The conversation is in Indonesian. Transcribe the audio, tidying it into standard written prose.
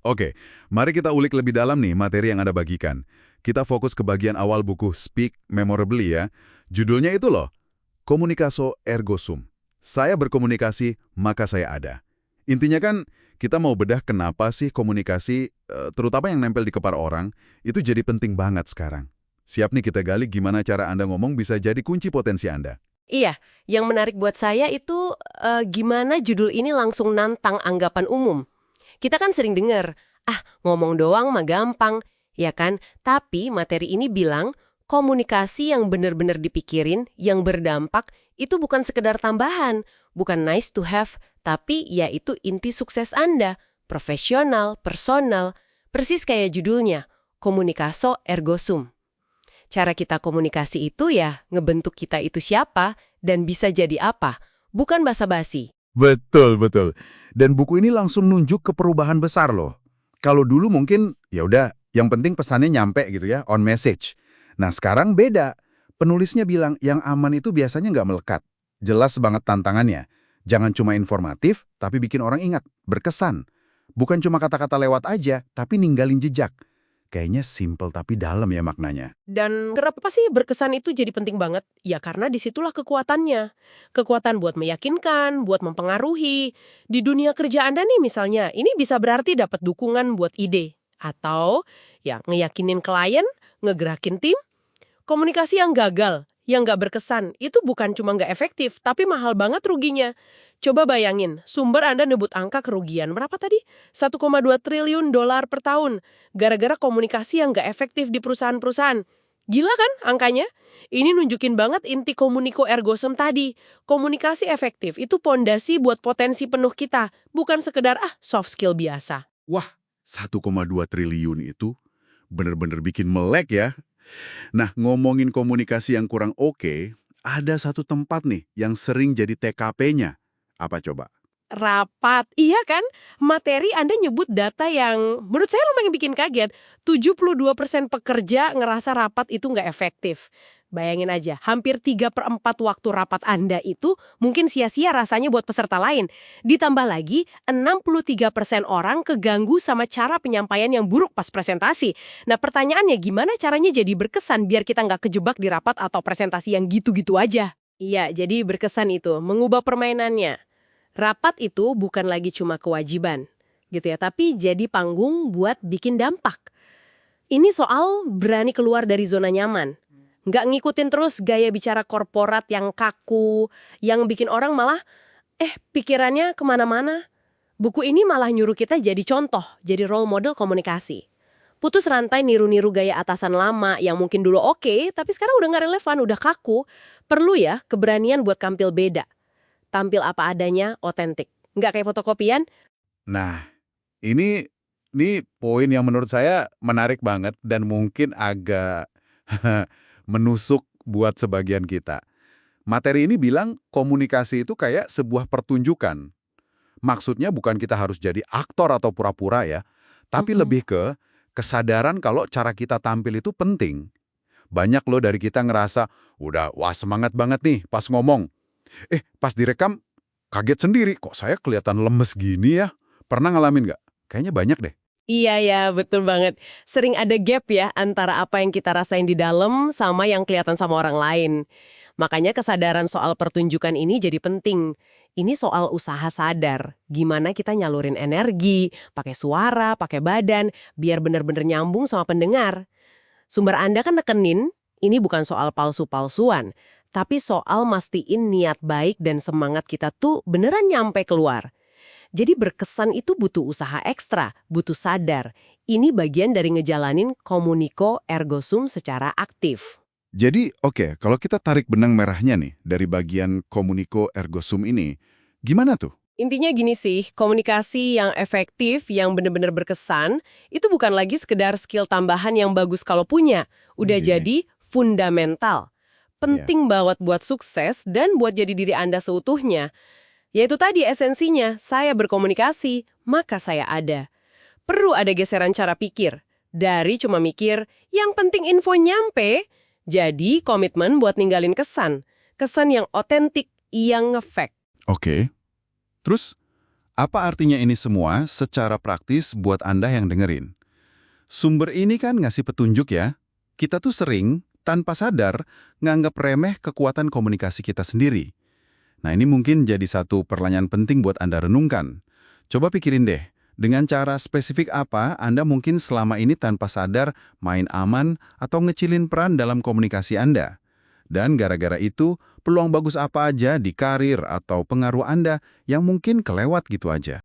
Oke, mari kita ulik lebih dalam nih materi yang Anda bagikan. Kita fokus ke bagian awal buku Speak Memorably ya. Judulnya itu loh, Communicaso Ergo Sum. Saya berkomunikasi, maka saya ada. Intinya kan, kita mau bedah kenapa sih komunikasi, terutama yang nempel di kepala orang, itu jadi penting banget sekarang. Siap nih kita gali gimana cara Anda ngomong bisa jadi kunci potensi Anda. Iya, yang menarik buat saya itu gimana judul ini langsung nantang anggapan umum. Kita kan sering dengar, ngomong doang mah gampang, ya kan? Tapi materi ini bilang komunikasi yang benar-benar dipikirin, yang berdampak, itu bukan sekedar tambahan, bukan nice to have, tapi ya itu inti sukses Anda, profesional, personal, persis kayak judulnya, Communicaso Ergo Sum. Cara kita komunikasi itu ya ngebentuk kita itu siapa dan bisa jadi apa, bukan basa-basi. Betul, betul. Dan buku ini langsung nunjuk ke perubahan besar loh. Kalau dulu mungkin, ya udah, yang penting pesannya nyampe gitu ya, on message. Nah sekarang beda. Penulisnya bilang yang aman itu biasanya nggak melekat. Jelas banget tantangannya. Jangan cuma informatif, tapi bikin orang ingat, berkesan. Bukan cuma kata-kata lewat aja, tapi ninggalin jejak. Kayaknya simple tapi dalam ya maknanya. Dan kenapa sih berkesan itu jadi penting banget? Ya karena disitulah kekuatannya. Kekuatan buat meyakinkan, buat mempengaruhi. Di dunia kerja Anda nih misalnya, ini bisa berarti dapat dukungan buat ide. Atau ya ngeyakinin klien, ngegerakin tim. Komunikasi yang gagal, yang nggak berkesan, itu bukan cuma nggak efektif, tapi mahal banget ruginya. Coba bayangin, sumber Anda nyebut angka kerugian berapa tadi? 1,2 triliun dolar per tahun, gara-gara komunikasi yang nggak efektif di perusahaan-perusahaan. Gila kan angkanya? Ini nunjukin banget inti komuniko ergo sum tadi. Komunikasi efektif itu pondasi buat potensi penuh kita, bukan sekedar soft skill biasa. Wah, 1,2 triliun itu bener-bener bikin melek ya. Nah, ngomongin komunikasi yang kurang oke, ada satu tempat nih yang sering jadi TKP-nya. Apa coba? Rapat, iya kan? Materi Anda nyebut data yang menurut saya lumayan bikin kaget. 72% pekerja ngerasa rapat itu nggak efektif. Bayangin aja, hampir 3/4 waktu rapat Anda itu mungkin sia-sia rasanya buat peserta lain. Ditambah lagi, 63% orang keganggu sama cara penyampaian yang buruk pas presentasi. Nah pertanyaannya gimana caranya jadi berkesan biar kita nggak kejebak di rapat atau presentasi yang gitu-gitu aja? Iya, jadi berkesan itu, mengubah permainannya. Rapat itu bukan lagi cuma kewajiban, gitu ya, tapi jadi panggung buat bikin dampak. Ini soal berani keluar dari zona nyaman. Nggak ngikutin terus gaya bicara korporat yang kaku, yang bikin orang malah, pikirannya kemana-mana. Buku ini malah nyuruh kita jadi contoh, jadi role model komunikasi. Putus rantai niru-niru gaya atasan lama yang mungkin dulu oke, tapi sekarang udah nggak relevan, udah kaku. Perlu ya keberanian buat tampil beda. Tampil apa adanya, otentik. Nggak kayak fotokopian. Nah, ini poin yang menurut saya menarik banget dan mungkin agak menusuk buat sebagian kita. Materi ini bilang komunikasi itu kayak sebuah pertunjukan. Maksudnya bukan kita harus jadi aktor atau pura-pura ya, tapi Mm-mm. lebih ke kesadaran kalau cara kita tampil itu penting. Banyak loh dari kita ngerasa, udah wah semangat banget nih pas ngomong. Pas direkam, kaget sendiri, kok saya kelihatan lemes gini ya? Pernah ngalamin nggak? Kayaknya banyak deh. Iya ya, betul banget. Sering ada gap ya antara apa yang kita rasain di dalam sama yang kelihatan sama orang lain. Makanya kesadaran soal pertunjukan ini jadi penting. Ini soal usaha sadar. Gimana kita nyalurin energi, pakai suara, pakai badan, biar bener-bener nyambung sama pendengar. Sumber Anda kan nekenin, ini bukan soal palsu-palsuan, tapi soal mastiin niat baik dan semangat kita tuh beneran nyampe keluar. Jadi berkesan itu butuh usaha ekstra, butuh sadar. Ini bagian dari ngejalanin komuniko ergo sum secara aktif. Jadi, oke, kalau kita tarik benang merahnya nih, dari bagian komuniko ergo sum ini, gimana tuh? Intinya gini sih, komunikasi yang efektif, yang bener-bener berkesan, itu bukan lagi sekedar skill tambahan yang bagus kalau punya. Udah Oke, jadi fundamental. ya. Penting banget buat sukses dan buat jadi diri Anda seutuhnya. Yaitu tadi esensinya, saya berkomunikasi, maka saya ada. Perlu ada geseran cara pikir. Dari cuma mikir, yang penting info nyampe, jadi komitmen buat ninggalin kesan. Kesan yang otentik, yang ngefek. Oke. Terus, Apa artinya ini semua secara praktis buat Anda yang dengerin? Sumber ini kan ngasih petunjuk ya. Kita tuh sering, tanpa sadar, nganggap remeh kekuatan komunikasi kita sendiri. Nah, ini mungkin jadi satu pertanyaan penting buat Anda renungkan. Coba pikirin deh, dengan cara spesifik apa Anda mungkin selama ini tanpa sadar main aman atau ngecilin peran dalam komunikasi Anda. Dan gara-gara itu, peluang bagus apa aja di karir atau pengaruh Anda yang mungkin kelewat gitu aja.